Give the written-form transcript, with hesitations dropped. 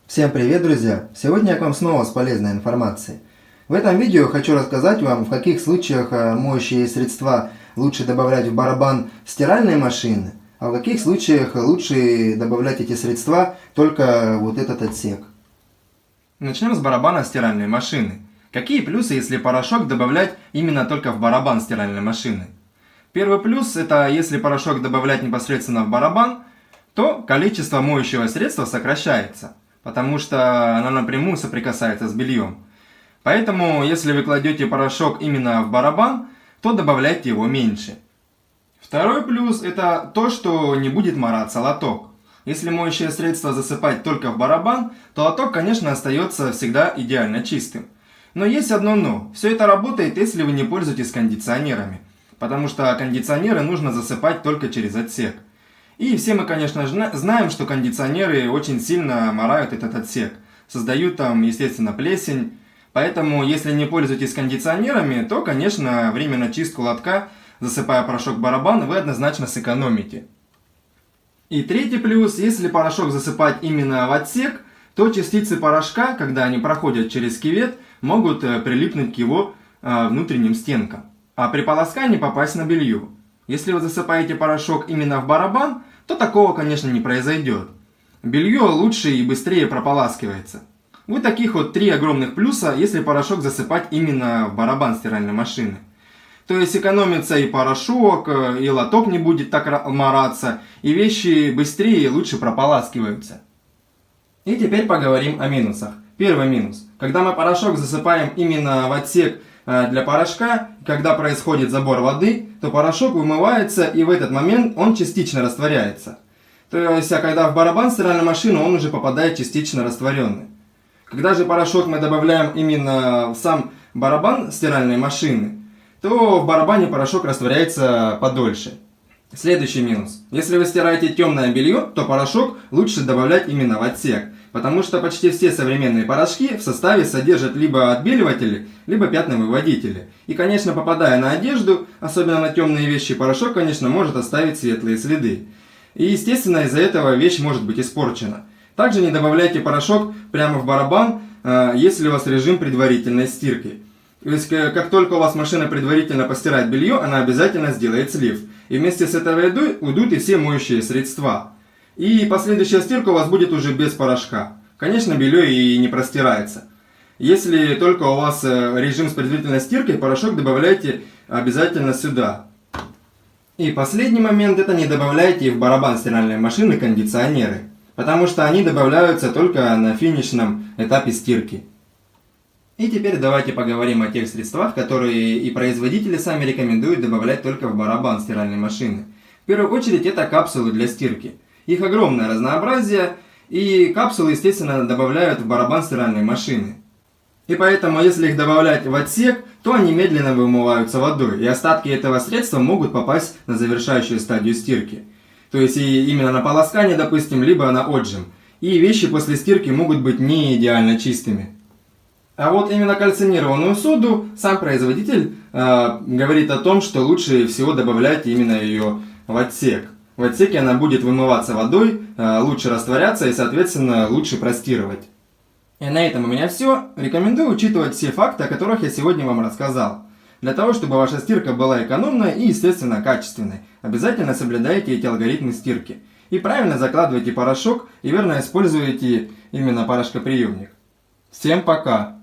Всем привет, друзья! Сегодня я к вам снова с полезной информацией. В этом видео хочу рассказать вам, в каких случаях моющие средства лучше добавлять в барабан стиральной машины, а в каких случаях лучше добавлять эти средства только вот этот отсек. Начнем с барабана стиральной машины. Какие плюсы, если порошок добавлять именно только в барабан стиральной машины? Первый плюс – это если порошок добавлять непосредственно в барабан, то количество моющего средства сокращается, потому что оно напрямую соприкасается с бельем. Поэтому, если вы кладете порошок именно в барабан, то добавляйте его меньше. Второй плюс – это то, что не будет мараться лоток. Если моющее средство засыпать только в барабан, то лоток, конечно, остается всегда идеально чистым. Но есть одно но. Все это работает, если вы не пользуетесь кондиционерами, потому что кондиционеры нужно засыпать только через отсек. И все мы, конечно, знаем, что кондиционеры очень сильно морают этот отсек, создают там, естественно, плесень. Поэтому, если не пользуетесь кондиционерами, то, конечно, время на чистку лотка, засыпая порошок в барабан, вы однозначно сэкономите. И третий плюс, если порошок засыпать именно в отсек, то частицы порошка, когда они проходят через кювет, могут прилипнуть к его внутренним стенкам, а при полоскании попасть на белье. Если вы засыпаете порошок именно в барабан, то такого, конечно, не произойдет. Белье лучше и быстрее прополаскивается. Вот таких вот 3 огромных плюса, если порошок засыпать именно в барабан стиральной машины. То есть экономится и порошок, и лоток не будет так мораться, и вещи быстрее и лучше прополаскиваются. И теперь поговорим о минусах. Первый минус. Когда мы порошок засыпаем именно в отсек для порошка, когда происходит забор воды, то порошок вымывается, и в этот момент он частично растворяется. То есть, когда в барабан стиральной машины, он уже попадает частично растворенный. Когда же порошок мы добавляем именно в сам барабан стиральной машины, то в барабане порошок растворяется подольше. Следующий минус. Если вы стираете темное белье, то порошок лучше добавлять именно в отсек, потому что почти все современные порошки в составе содержат либо отбеливатели, либо пятновыводители. И, конечно, попадая на одежду, особенно на темные вещи, порошок, конечно, может оставить светлые следы. И, естественно, из-за этого вещь может быть испорчена. Также не добавляйте порошок прямо в барабан, если у вас режим предварительной стирки. То есть, как только у вас машина предварительно постирает белье, она обязательно сделает слив. И вместе с этой водой уйдут и все моющие средства. И последующая стирка у вас будет уже без порошка. Конечно, белье и не простирается. Если только у вас режим с предварительной стиркой, порошок добавляйте обязательно сюда. И последний момент, это не добавляйте в барабан стиральной машины кондиционеры, потому что они добавляются только на финишном этапе стирки. И теперь давайте поговорим о тех средствах, которые и производители сами рекомендуют добавлять только в барабан стиральной машины. В первую очередь это капсулы для стирки. Их огромное разнообразие, и капсулы, естественно, добавляют в барабан стиральной машины. И поэтому, если их добавлять в отсек, то они медленно вымываются водой, и остатки этого средства могут попасть на завершающую стадию стирки. То есть именно на полоскание, допустим, либо на отжим. И вещи после стирки могут быть не идеально чистыми. А вот именно кальцинированную соду сам производитель говорит о том, что лучше всего добавлять именно ее в отсек. В отсеке она будет вымываться водой, лучше растворяться и, соответственно, лучше простирывать. И на этом у меня все. Рекомендую учитывать все факты, о которых я сегодня вам рассказал. Для того, чтобы ваша стирка была экономной и, естественно, качественной, обязательно соблюдайте эти алгоритмы стирки. И правильно закладывайте порошок и верно используйте именно порошкоприемник. Всем пока!